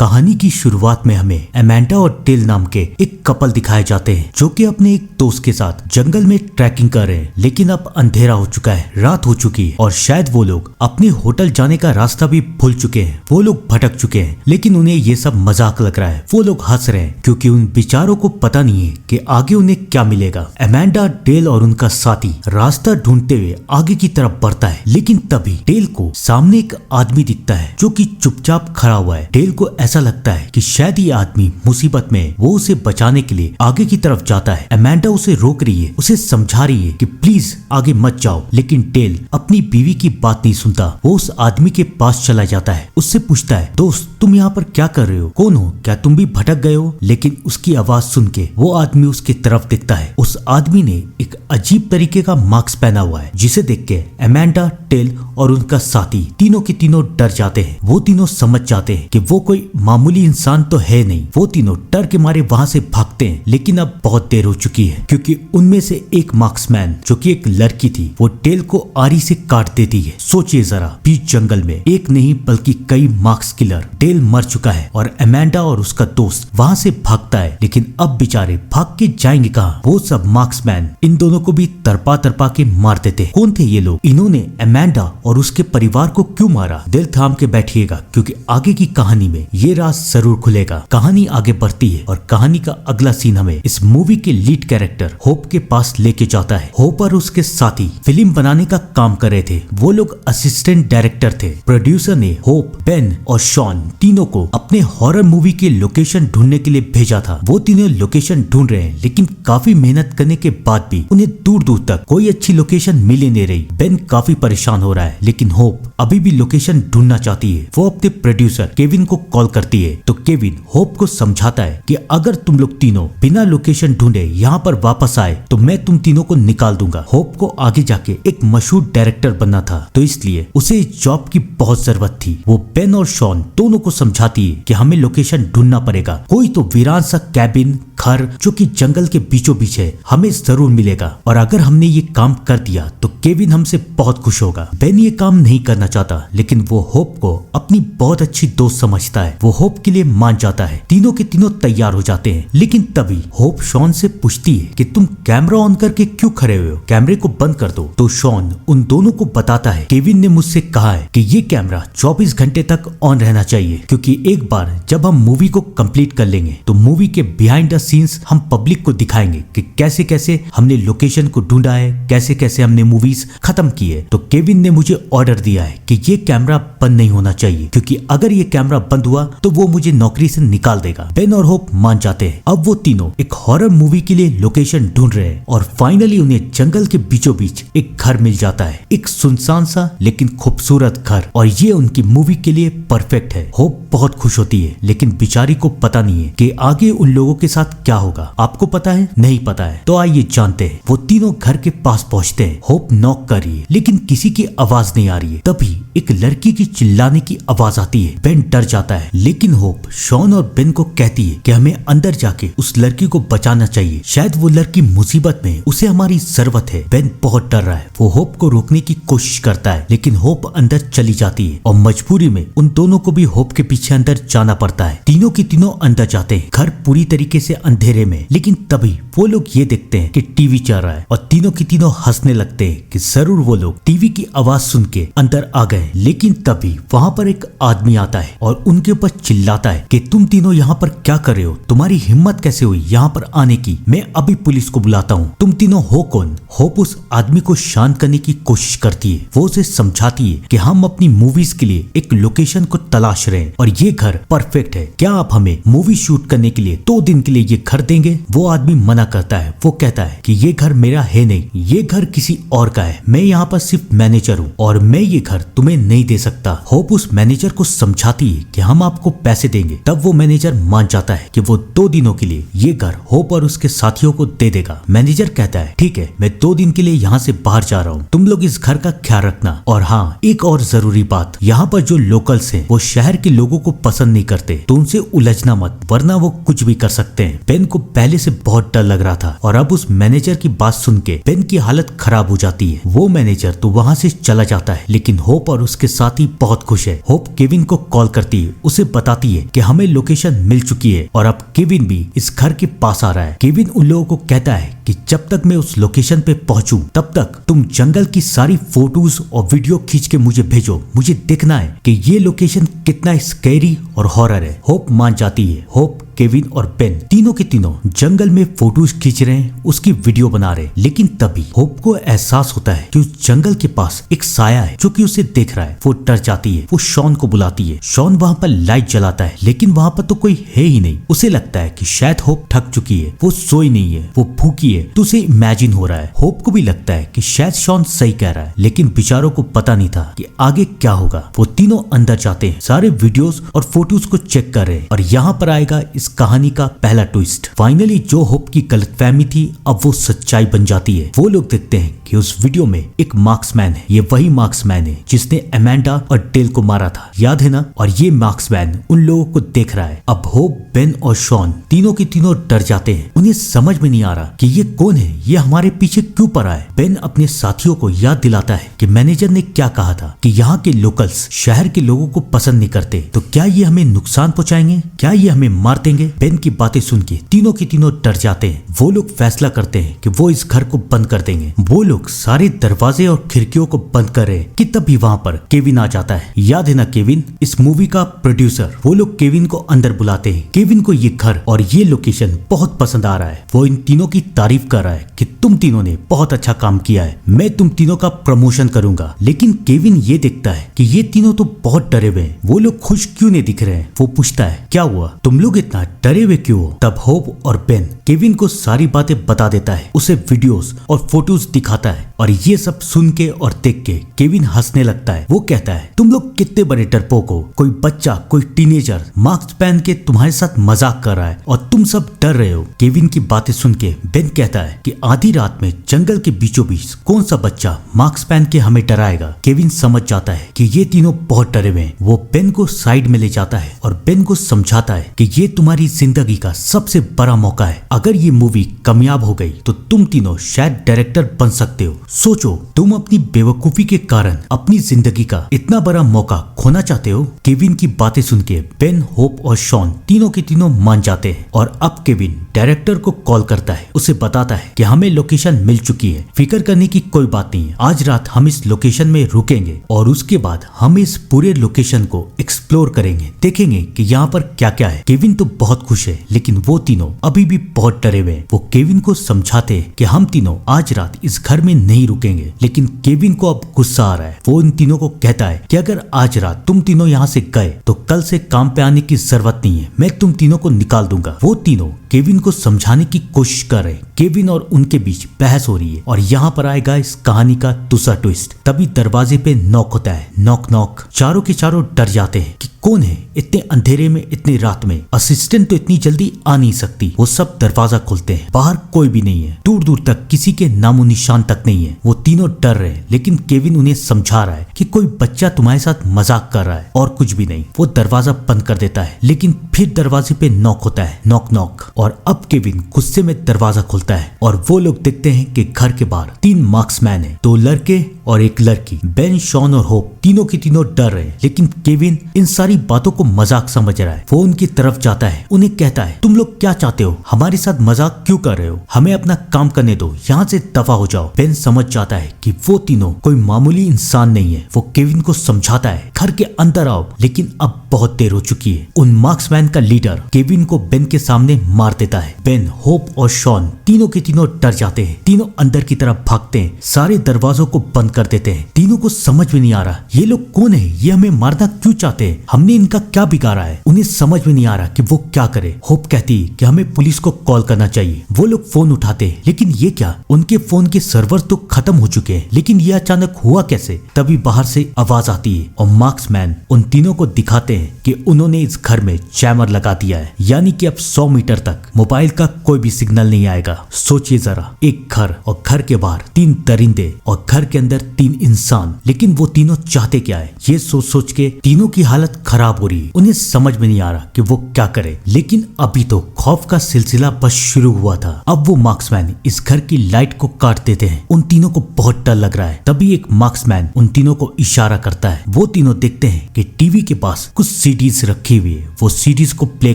कहानी की शुरुआत में हमें अमेंडा और टेल नाम के एक कपल दिखाए जाते हैं जो कि अपने एक दोस्त के साथ जंगल में ट्रैकिंग कर रहे हैं। लेकिन अब अंधेरा हो चुका है, रात हो चुकी है और शायद वो लोग अपने होटल जाने का रास्ता भी भूल चुके हैं। वो लोग भटक चुके हैं, लेकिन उन्हें ये सब मजाक लग रहा है। वो लोग हंस रहे हैं क्योंकि उन बेचारों को पता नहीं है कि आगे उन्हें क्या मिलेगा। अमेंडा, टेल और उनका साथी रास्ता ढूंढते हुए आगे की तरफ बढ़ता है, लेकिन तभी टेल को सामने एक आदमी दिखता है जो कि चुपचाप खड़ा हुआ है। टेल को ऐसा लगता है कि शायद ये आदमी मुसीबत में है। वो उसे बचाने के लिए आगे की तरफ जाता है। अमेंडा उसे रोक रही है, उसे समझा रही है कि प्लीज आगे मत जाओ, लेकिन टेल अपनी बीवी की बात नहीं सुनता। वो उस आदमी के पास चला जाता है, उससे पूछता है, दोस्त तुम यहाँ पर क्या कर रहे हो? कौन हो? क्या तुम भी भटक गए हो? लेकिन उसकी आवाज सुन के वो आदमी उसकी तरफ दिखता है। उस आदमी ने एक अजीब तरीके का मास्क पहना हुआ है, जिसे देख के अमेंडा, टेल और उनका साथी तीनों के तीनों डर जाते हैं। वो तीनों समझ जाते हैं कि वो कोई मामूली इंसान तो है नहीं। वो तीनों डर के मारे वहां से भागते हैं, लेकिन अब बहुत देर हो चुकी है क्योंकि उनमें से एक मार्क्समैन जो कि एक लड़की थी, वो टेल को आरी से काट देती है। सोचिए जरा, बीच जंगल में एक नहीं बल्कि कई मार्क्स किलर। टेल मर चुका है और अमेंडा और उसका दोस्त वहां से भागता है, लेकिन अब बेचारे भाग के जाएंगे कहाँ? वो सब मार्क्समैन इन दोनों को भी तरपा तरपा के मार देते। कौन थे ये लोग? इन्होंने अमेंडा और उसके परिवार को क्यों मारा? दिल थाम के बैठिएगा क्योंकि आगे की कहानी में ये राज जरूर खुलेगा। कहानी आगे बढ़ती है और कहानी का अगला सीन हमें इस मूवी के लीड कैरेक्टर होप के पास लेके जाता है। होप और उसके साथी फिल्म बनाने का काम कर रहे थे। वो लोग असिस्टेंट डायरेक्टर थे। प्रोड्यूसर ने होप, बेन और शॉन तीनों को अपने हॉरर मूवी के लोकेशन ढूंढने के लिए भेजा था। वो तीनों लोकेशन ढूंढ रहे हैं, लेकिन काफी मेहनत करने के बाद भी उन्हें दूर दूर तक कोई अच्छी लोकेशन मिल ही नहीं रही। बेन काफी परेशान हो रहा है, लेकिन होप अभी भी लोकेशन ढूंढना चाहती है। वो अपने प्रोड्यूसर केविन को कॉल करती है, तो केविन होप को समझाता है कि अगर तुम लोग तीनों बिना लोकेशन ढूंढे यहाँ पर वापस आए तो मैं तुम तीनों को निकाल दूंगा। होप को आगे जाके एक मशहूर डायरेक्टर बनना था, तो इसलिए उसे इस जॉब की बहुत जरूरत थी। वो बेन और शॉन दोनों को समझाती है कि हमें लोकेशन ढूंढना पड़ेगा। कोई तो वीरान सा कैबिन, घर जो कि जंगल के बीचों बीच है, हमें जरूर मिलेगा। और अगर हमने ये काम कर दिया तो केविन हमसे बहुत खुश होगा। बेन ये काम नहीं करना चाहता, लेकिन वो होप को अपनी बहुत अच्छी दोस्त समझता है। वो होप के लिए मान जाता है। तीनों के तीनों तैयार हो जाते हैं, लेकिन तभी होप शॉन से पूछती है कि तुम कैमरा ऑन करके क्यों खड़े हुए हो? कैमरे को बंद कर दो। तो शॉन उन दोनों को बताता है, केविन ने मुझसे कहा है कि ये कैमरा 24 घंटे तक ऑन रहना चाहिए, क्योंकि एक बार जब हम मूवी को कंप्लीट कर लेंगे तो मूवी के बिहाइंड द सीन्स हम पब्लिक को दिखाएंगे कि कैसे कैसे हमने लोकेशन को ढूंढा है, कैसे कैसे हमने मूवीज खत्म की है। तो केविन ने मुझे ऑर्डर दिया है कि ये कैमरा बंद नहीं होना चाहिए, क्योंकि अगर ये कैमरा बंद हुआ तो वो मुझे नौकरी से निकाल देगा। बेन और होप मान जाते हैं। अब वो तीनों एक हॉरर मूवी के लिए लोकेशन ढूंढ रहे हैं और फाइनली उन्हें जंगल के बीचों बीच एक घर मिल जाता है। एक सुनसान सा लेकिन खूबसूरत घर, और ये उनकी मूवी के लिए परफेक्ट है। होप बहुत खुश होती है, लेकिन बेचारी को पता नहीं है कि आगे उन लोगों के साथ क्या होगा। आपको पता है? नहीं पता है? तो आइए जानते हैं। वो तीनों घर के पास पहुंचते हैं। होप नॉक कर रही है, लेकिन किसी की आवाज नहीं आ रही है। तभी एक लड़की की चिल्लाने की आवाज आती है। बेन डर जाता है, लेकिन होप शॉन और बेन को कहती है कि हमें अंदर जाके उस लड़की को बचाना चाहिए। शायद वो लड़की मुसीबत में है, उसे हमारी जरूरत है। बेन बहुत डर रहा है। वो होप को रोकने की कोशिश करता है, लेकिन होप अंदर चली जाती है और मजबूरी में उन दोनों को भी होप के पीछे अंदर जाना पड़ता है। तीनों की तीनों अंदर जाते हैं, घर पूरी तरीके से अंधेरे में। लेकिन तभी वो लोग ये देखते हैं कि टीवी चल रहा है और तीनों की तीनों हंसने लगते हैं कि जरूर वो लोग टीवी की आवाज सुन के अंदर आ गए। लेकिन तभी वहां पर एक आदमी आता है और उनके ऊपर चिल्लाता है कि तुम तीनों यहाँ पर क्या कर रहे हो? तुम्हारी हिम्मत कैसे हुई यहाँ पर आने की? मैं अभी पुलिस को बुलाता हूँ। तुम तीनों हो कौन? होप उस आदमी को शांत करने की कोशिश करती है। वो उसे समझाती है कि हम अपनी मूवीज के लिए एक लोकेशन को तलाश रहे हैं और ये घर परफेक्ट है। क्या आप हमें मूवी शूट करने के लिए 2 दिन के लिए ये घर देंगे? वो आदमी मना करता है। वो कहता है कि ये घर मेरा है नहीं, ये घर किसी और का है। मैं यहाँ पर सिर्फ मैनेजर हूँ और मैं ये घर तुम्हें नहीं दे सकता। होप उस मैनेजर को समझाती है कि हम आपको पैसे देंगे। तब वो मैनेजर मान जाता है कि वो 2 दिनों के लिए ये घर होप और उसके साथियों को दे देगा। मैनेजर कहता है, ठीक है, मैं 2 दिन के लिए यहाँ से बाहर जा रहा हूँ, तुम लोग इस घर का ख्याल रखना। और हाँ, एक और जरूरी बात, यहाँ पर जो लोकल्स हैं वो शहर के लोगों को पसंद नहीं करते, तो उनसे उलझना मत, वरना वो कुछ भी कर सकते हैं। बेन को पहले से बहुत डर लग रहा था और अब उस मैनेजर की बात सुन के बेन की हालत खराब हो जाती है। वो मैनेजर तो वहाँ से चला जाता है, लेकिन होप और उसके साथी बहुत खुश है। होप केविन को कॉल करती है, उसे बताती है कि हमें लोकेशन मिल चुकी है और अब केविन भी इस घर के पास आ रहा है। केविन उन लोगों को कहता है कि जब तक मैं उस लोकेशन पे पहुंचूं तब तक तुम जंगल की सारी फोटोज और वीडियो खींच के मुझे भेजो। मुझे देखना है कि ये लोकेशन कितना स्कैरी और हॉरर है। होप मान जाती है। होप, केविन और बेन तीनों के तीनों जंगल में फोटोज खींच रहे हैं, उसकी वीडियो बना रहे हैं। लेकिन तभी होप को एहसास होता है कि उस जंगल के पास एक साया है जो कि उसे देख रहा है। वो डर जाती है। वो शॉन को बुलाती है। शॉन वहाँ पर लाइट जलाता है, लेकिन वहाँ पर तो कोई है ही नहीं। उसे लगता है कि शायद होप थक चुकी है, वो सोई नहीं है, वो भूखी है। तो उसे इमेजिन हो रहा है। होप को भी लगता है कि शायद शॉन सही कह रहा है, लेकिन बेचारों को पता नहीं था कि आगे क्या होगा। वो तीनों अंदर जाते हैं, सारे वीडियोस और फोटोज को चेक कर रहे हैं और यहाँ पर आएगा इस कहानी का पहला ट्विस्ट। फाइनली जो होप की गलतफहमी थी अब वो सच्चाई बन जाती है। वो लोग देखते हैं कि उस वीडियो में एक मार्क्समैन है। ये वही मार्क्समैन है जिसने अमेंडा और डेल को मारा था, याद है ना? और ये मार्क्समैन उन लोगों को देख रहा है। अब होप, बेन और शॉन तीनों के तीनों डर जाते हैं। उन्हें समझ में नहीं आ रहा कि ये कौन है, ये हमारे पीछे क्यों पड़ा है। बेन अपने साथियों को याद दिलाता है कि मैनेजर ने क्या कहा था कि यहाँ के लोकल्स शहर के लोगों को पसंद नहीं करते, तो क्या ये हमें नुकसान पहुंचाएंगे, क्या ये हमें मार देंगे। बेन की बातें सुन के तीनों के तीनों डर जाते हैं। वो लोग फैसला करते हैं कि वो इस घर को बंद कर देंगे। वो लोग सारे दरवाजे और खिड़कियों को बंद कर रहे कि तभी वहाँ पर केविन आ जाता है। याद है ना केविन, इस मूवी का प्रोड्यूसर। वो लोग केविन को अंदर बुलाते हैं। केविन को ये घर और ये लोकेशन बहुत पसंद आ रहा है। वो इन तीनों की तारीफ कर रहा है कि तुम तीनों ने बहुत अच्छा काम किया है, मैं तुम तीनों का प्रमोशन करूंगा। लेकिन केविन ये देखता है कि ये तीनों तो बहुत डरे हुए हैं, वो लोग खुश क्यों नहीं दिख रहे हैं। वो पूछता है क्या हुआ, तुम लोग इतना डरे हुए क्यों हो। तब होप और बेन केविन को सारी बातें बता देता है, उसे वीडियोस और फोटोज दिखाता है और ये सब सुन के और देख के केविन हंसने लगता है। वो कहता है तुम लोग कितने बड़े डरपोक हो, कोई बच्चा, कोई टीनेजर मास्क पहन के तुम्हारे साथ मजाक कर रहा है और तुम सब डर रहे हो। केविन की बातें सुन के बेन कहता है कि आधी रात में जंगल के बीचों बीच कौन सा बच्चा मास्क पहन के हमें डराएगा। केविन समझ जाता है कि ये तीनों बहुत डरे हुए हैं। वो बेन को साइड में ले जाता है और बेन को समझाता है कि ये तुम्हारी जिंदगी का सबसे बड़ा मौका है। अगर ये मूवी कामयाब हो गई तो तुम तीनों शायद डायरेक्टर बन सकते हो। सोचो, तुम अपनी बेवकूफी के कारण अपनी जिंदगी का इतना बड़ा मौका खोना चाहते हो। केविन की बातें सुन के बेन, होप और शॉन तीनों के तीनों मान जाते हैं और अब केविन डायरेक्टर को कॉल करता है। उसे बताता है कि हमें लोकेशन मिल चुकी है, फिक्र करने की कोई बात नहीं है। आज रात हम इस लोकेशन में रुकेंगे और उसके बाद हम इस पूरे लोकेशन को एक्सप्लोर करेंगे, देखेंगे कि यहाँ पर क्या क्या है। केविन तो बहुत खुश है, लेकिन वो तीनों अभी भी बहुत डरे हुए हैं। वो केविन को समझाते हैं कि हम तीनों आज रात इस घर में नहीं रुकेंगे, लेकिन केविन को अब गुस्सा आ रहा है। वो इन तीनों को कहता है कि अगर आज रात तुम तीनों यहाँ से गए तो कल से काम पे आने की जरूरत नहीं है, मैं तुम तीनों को निकाल दूंगा। वो तीनों केविन को समझाने की कोशिश कर रहे हैं। केविन और उनके बीच बहस हो रही है और यहाँ पर आएगा इस कहानी का दूसरा ट्विस्ट। तभी दरवाजे पे नॉक होता है। Knock knock. चारों के चारों डर जाते हैं कि कौन है इतने अंधेरे में, इतनी रात में। असिस्टेंट तो इतनी जल्दी आ नहीं सकती। वो सब दरवाजा खोलते हैं, बाहर कोई भी नहीं है। दूर दूर तक किसी के नामो निशान तक नहीं है। वो तीनों डर रहे हैं, लेकिन केविन उन्हें समझा रहा है कि कोई बच्चा तुम्हारे साथ मजाक कर रहा है और कुछ भी नहीं। वो दरवाजा बंद कर देता है, लेकिन फिर दरवाजे पे नॉक होता है। Knock knock. और अब केविन गुस्से में दरवाजा खोलता है और वो लोग देखते हैं कि घर के बाहर 3 मार्क्समैन है, 2 लड़के और 1 लड़की। बेन, शॉन और होप तीनों के तीनों डर रहे हैं, लेकिन केविन इन सारी बातों को मजाक समझ रहा है। वो उनकी तरफ जाता है, उन्हें कहता है तुम लोग क्या चाहते हो, हमारे साथ मजाक क्यों कर रहे हो, हमें अपना काम करने दो, यहाँ से दफा हो जाओ। बेन समझ जाता है कि वो तीनों कोई मामूली इंसान नहीं है। वो केविन को समझाता है घर के अंदर आओ, लेकिन अब बहुत देर हो चुकी है। उन मार्क्समैन का लीडर केविन को बेन के सामने मार देता है। बेन, होप और शॉन तीनों के तीनों डर जाते हैं। तीनों अंदर की तरफ भागते हैं, सारे दरवाजों को बंद कर देते हैं। तीनों को समझ में नहीं आ रहा ये लोग कौन है, ये हमें मारना क्यों चाहते हैं, हमने इनका क्या बिगाड़ा है। उन्हें समझ में नहीं आ रहा कि वो क्या करे। होप कहती कि हमें पुलिस को कॉल करना चाहिए। वो लोग फोन उठाते, लेकिन ये क्या, उनके फोन के सर्वर तो खत्म हो चुके हैं। लेकिन ये अचानक हुआ कैसे। तभी बाहर से आवाज आती है और मार्क्समैन उन तीनों को दिखाते हैं कि उन्होंने इस घर में जैमर लगा दिया है, यानी कि अब 100 मीटर तक मोबाइल का कोई भी सिग्नल नहीं आएगा। सोचिए जरा, एक घर और घर के बाहर 3 दरिंदे और घर के अंदर 3 इंसान, लेकिन वो तीनों चाहते क्या है। ये सोच सोच के तीनों की हालत खराब हो रही है। उन्हें समझ में नहीं आ रहा कि वो क्या करे, लेकिन अभी तो खौफ का सिलसिला बस शुरू हुआ था। अब वो मार्क्समैन इस घर की लाइट को काट देते हैं। उन तीनों को बहुत डर लग रहा है। तभी एक मार्क्समैन उन तीनों को इशारा करता है। वो तीनों देखते हैं कि टीवी के पास कुछ सीडीज रखी हुई है। वो सीडीज को प्ले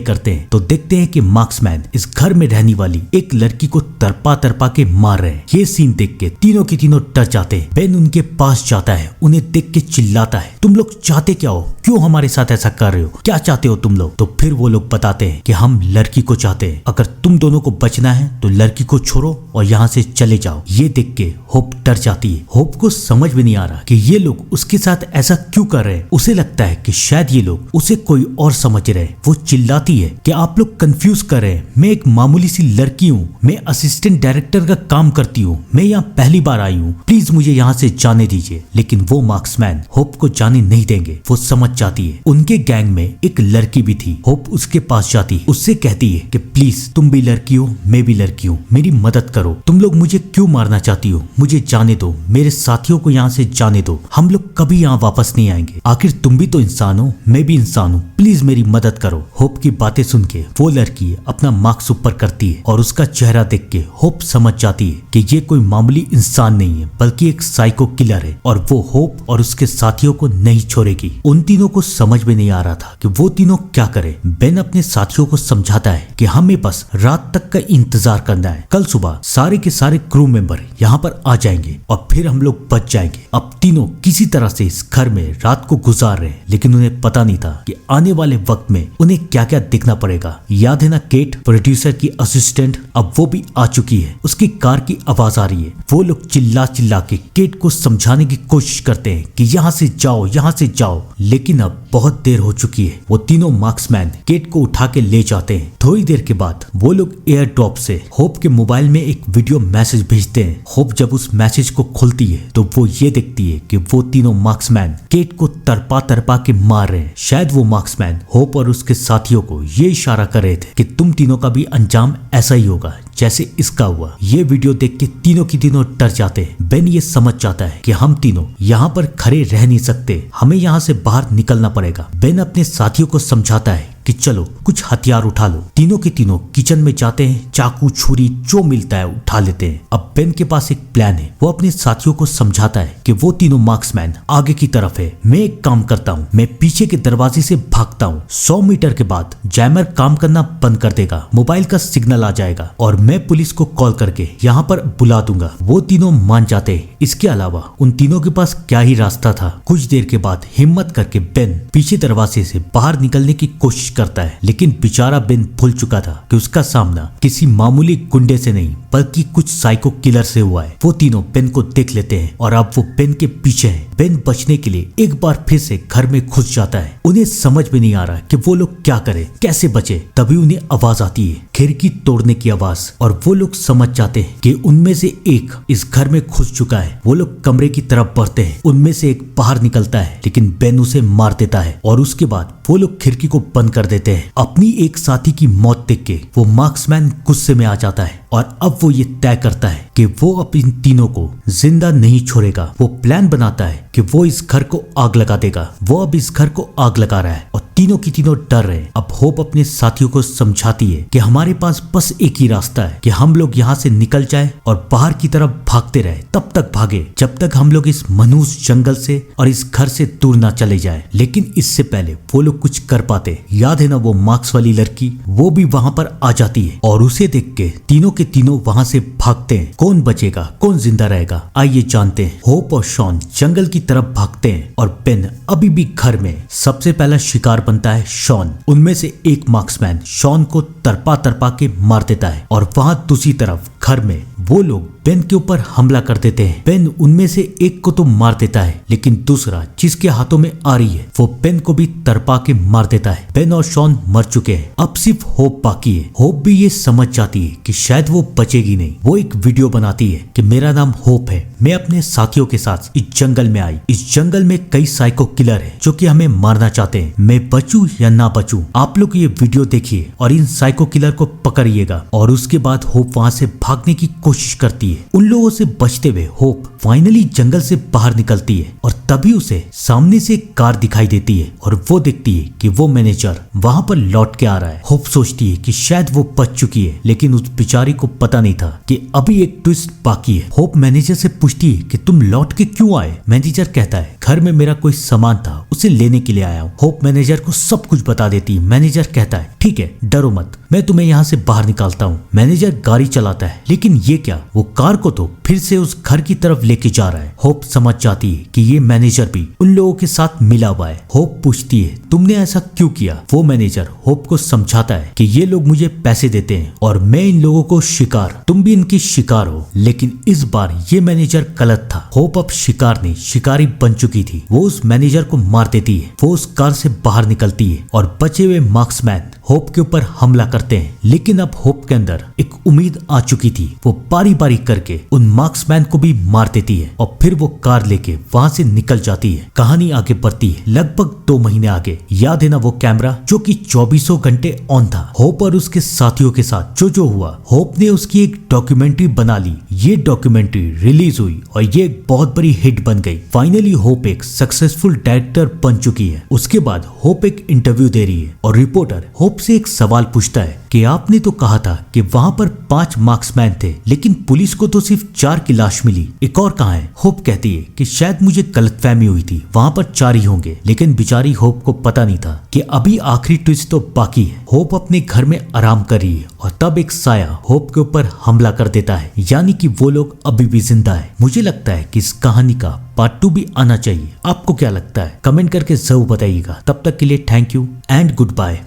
करते हैं तो देखते हैं कि मार्क्समैन इस घर में रहने वाली एक लड़की को तरपा तरपा के मार रहे हैं। ये सीन देख के तीनों के तीनों डर जाते हैं। बेन उनके पास जाता है, उन्हें देख के चिल्लाता है, तुम लोग चाहते क्या हो? क्यों हमारे साथ ऐसा कर रहे हो? क्या चाहते हो तुम लोग? तो फिर वो लोग बताते हैं कि हम लड़की को चाहते हैं। अगर तुम दोनों को बचना है तो लड़की को छोड़ो और यहाँ से चले जाओ। ये देख के होप डर जाती है। होप को समझ में नहीं आ रहा कि ये लोग उसके साथ ऐसा क्यों कर रहे हैं। उसे लगता है कि शायद ये लोग उसे कोई और समझ रहे हैं। वो चिल्लाती है कि आप लोग कंफ्यूज कर रहे हैं। मैं एक मामूली सी लड़की हूँ, मैं असिस्टेंट डायरेक्टर का काम करती हूँ, मैं यहाँ पहली बार आई हूँ, प्लीज मुझे यहाँ से जाने दीजिए। लेकिन वो मार्क्समैन होप को जाने नहीं देंगे। वो समझ जाती है उनके गैंग में एक लड़की भी थी। होप उसके पास जाती है, उससे कहती है कि प्लीज तुम भी लड़की हो, मैं भी लड़की हूँ, मेरी मदद करो। तुम लोग मुझे क्यों मारना चाहती हो? मुझे जाने दो, मेरे साथियों को यहाँ से जाने दो। हम लोग कभी यहाँ वापस नहीं आएंगे। आखिर तुम भी तो इंसान हो, मैं भी इंसान हूँ, प्लीज मेरी मदद करो। होप की बातें सुन के वो लड़की अपना मार्क्स ऊपर करती है और उसका चेहरा देख के होप समझ जाती है कि ये कोई मामूली इंसान नहीं है, बल्कि एक साइको किलर है और वो होप और उसके साथियों को नहीं छोड़ेगी। उन तीनों को समझ में नहीं आ रहा था कि वो तीनों क्या करे। बेन अपने साथियों को समझाता है कि हमें बस रात तक का इंतजार करना है। कल सुबह सारे के सारे क्रू मेंबर यहाँ पर आ जाएंगे और फिर हम लोग बच जाएंगे। अब तीनों किसी तरह से इस घर में रात को गुजार रहे हैं, लेकिन उन्हें पता नहीं था कि आने वाले वक्त में उन्हें क्या क्या देखना पड़ेगा। याद है ना केट, प्रोड्यूसर की असिस्टेंट, अब वो भी आ चुकी है। उसकी कार की आवाज आ रही है। वो लोग चिल्ला चिल्ला के केट को समझाने की कोशिश करते हैं कि यहाँ से जाओ, यहाँ से जाओ, लेकिन अब बहुत देर हो चुकी है। वो तीनों मार्क्समैन केट को उठा के ले जाते हैं। थोड़ी देर के बाद वो लोग एयर ड्रॉप से होप के मोबाइल में एक वीडियो मैसेज भेजते हैं। होप जब उस मैसेज को खोलती है तो वो ये देखती है कि वो तीनों मार्क्समैन केट को तरपा तरपा के मार रहे हैं। शायद वो मार्क्समैन होप और उसके साथियों को ये इशारा कर रहे थे कि तुम तीनों का भी अंजाम ऐसा ही होगा जैसे इसका हुआ। ये वीडियो देख के तीनों की तीनों डर जाते हैं। बेन ये समझ जाता है कि हम तीनों यहाँ पर खड़े रह नहीं सकते, हमें यहाँ से बाहर निकलना पड़ेगा। बेन अपने साथियों को समझाता है कि चलो कुछ हथियार उठा लो। तीनों के तीनों किचन में जाते हैं, चाकू छुरी जो मिलता है उठा लेते हैं। अब बेन के पास एक प्लान है। वो अपने साथियों को समझाता है कि वो तीनों मार्क्समैन आगे की तरफ है, मैं एक काम करता हूँ, मैं पीछे के दरवाजे से भागता हूँ। 100 मीटर के बाद जैमर काम करना बंद कर देगा, मोबाइल का सिग्नल आ जाएगा और मैं पुलिस को कॉल करके यहाँ पर बुला दूंगा। वो तीनों मान जाते हैं। इसके अलावा उन तीनों के पास क्या ही रास्ता था। कुछ देर के बाद हिम्मत करके बेन पीछे दरवाजे से बाहर निकलने की कोशिश करता है, लेकिन बेचारा बेन भूल चुका था कि उसका सामना किसी मामूली गुंडे से नहीं बल्कि कुछ साइको किलर से हुआ है। वो तीनों बेन को देख लेते हैं और अब वो बेन के पीछे हैं। बेन बचने के लिए एक बार फिर से घर में घुस जाता है। उन्हें समझ में नहीं आ रहा कि वो लोग क्या करें, कैसे बचे। तभी उन्हें आवाज आती है, खिड़की तोड़ने की आवाज, और वो लोग समझ जाते हैं कि उनमें से एक इस घर में घुस चुका है। वो लोग कमरे की तरफ बढ़ते हैं। उनमें से एक बाहर निकलता है, लेकिन बेन उसे मार देता है और उसके बाद वो लोग खिड़की को बंद कर देते हैं। अपनी एक साथी की मौत देख के वो मार्क्समैन गुस्से में आ जाता है और अब वो ये तय करता है कि वो अब इन तीनों को जिंदा नहीं छोड़ेगा। वो प्लान बनाता है कि वो इस घर को आग लगा देगा। वो अब इस घर को आग लगा रहा है और तीनों की तीनों डर रहे हैं। अब होप अपने साथियों को समझाती है कि हमारे पास बस एक ही रास्ता है कि हम लोग यहाँ से निकल जाए और बाहर की तरफ भागते रहे। तब तक भागे जब तक हम लोग इस मनहूस जंगल से और इस घर से दूर ना चले जाए। लेकिन इससे पहले वो लोग कुछ कर पाते। याद है ना वो मार्क्स वाली लड़की, वो भी वहाँ पर आ जाती है और उसे देख के तीनों के तीनों वहाँ से भागते हैं। कौन बचेगा, कौन जिंदा रहेगा, आइए जानते हैं। होप और शॉन जंगल की तरफ भागते हैं और बेन अभी भी घर में। सबसे पहला शिकार बनता है शॉन। उनमें से एक मार्क्समैन शॉन को तरपा तरपा के मार देता है और वहां दूसरी तरफ घर में वो लोग बेन के ऊपर हमला कर देते हैं। बेन उनमें से एक को तो मार देता है, लेकिन दूसरा जिसके हाथों में आ रही है वो बेन को भी तरपा के मार देता है। बेन और शॉन मर चुके हैं। अब सिर्फ होप बाकी है। होप भी ये समझ जाती है कि शायद वो बचेगी नहीं। वो एक वीडियो बनाती है कि मेरा नाम होप है, मैं अपने साथियों के साथ इस जंगल में आई। इस जंगल में कई साइको किलर है जो कि हमें मारना चाहते हैं। मैं बचूं या ना बचूं, आप लोग ये वीडियो देखिए और इन साइको किलर को पकड़िएगा। और उसके बाद होप वहां से भागने की कोशिश करती है। उन लोगों से बचते हुए होप फाइनली जंगल से बाहर निकलती है और तभी उसे सामने से एक कार दिखाई देती है और वो देखती है कि वो मैनेजर वहां पर लौट के आ रहा है। होप सोचती है कि शायद वो बच चुकी है, लेकिन उस बेचारी को पता नहीं था कि अभी एक ट्विस्ट बाकी है। होप मैनेजर से पूछती है कि तुम लौट के क्यों आए? मैनेजर कहता है घर में मेरा कोई सामान था, उसे लेने के लिए आया हूँ। होप मैनेजर को सब कुछ बता देती है। मैनेजर कहता है ठीक है, डरो मत, मैं तुम्हें यहाँ से बाहर निकालता हूँ। मैनेजर गाड़ी चलाता है, लेकिन ये क्या, वो कार को तो फिर से उस घर की तरफ लेके जा रहा है। होप समझ जाती है कि ये मैनेजर भी उन लोगों के साथ मिला हुआ है। होप पूछती है तुमने ऐसा क्यों किया? वो मैनेजर होप को समझाता है कि ये लोग मुझे पैसे देते हैं और मैं इन लोगों को शिकार, तुम भी इनकी शिकार हो। लेकिन इस बार ये मैनेजर गलत था। होप अब शिकार नहीं, शिकारी बन चुकी थी। वो उस मैनेजर को मार देती है। वो उस कार से बाहर निकलती है और बचे हुए मार्क्समैन होप के ऊपर हमला करते हैं। लेकिन अब होप के अंदर एक उम्मीद आ चुकी थी। वो बारी बारी करके उन मार्क्समैन को भी मार देती है और फिर वो कार लेके वहां से निकल जाती है। कहानी आगे बढ़ती है लगभग 2 महीने आगे। याद है ना वो कैमरा जो कि 24 घंटे ऑन था? होप और उसके साथियों के साथ जो हुआ, होप ने उसकी एक डॉक्यूमेंट्री बना ली। ये डॉक्यूमेंट्री रिलीज हुई और ये एक बहुत बड़ी हिट बन गई। फाइनली होप एक सक्सेसफुल डायरेक्टर बन चुकी है। उसके बाद होप एक इंटरव्यू दे रही है और रिपोर्टर होप से एक सवाल पूछता है कि आपने तो कहा था कि वहां पर 5 मार्क्समैन थे, लेकिन पुलिस को तो सिर्फ 4 की लाश मिली, एक और कहाँ है? होप कहती है कि शायद मुझे गलतफहमी हुई थी, वहां पर 4 ही होंगे। लेकिन बेचारी होप को पता नहीं था कि अभी आखिरी ट्विस्ट तो बाकी है। होप अपने घर में आराम कर रही है और तब एक साया होप के ऊपर हमला कर देता है, यानी कि वो लोग अभी भी जिंदा है। मुझे लगता है कि इस कहानी का पार्ट 2 भी आना चाहिए। आपको क्या लगता है? कमेंट करके जरूर बताइएगा। तब तक के लिए thank you and good bye.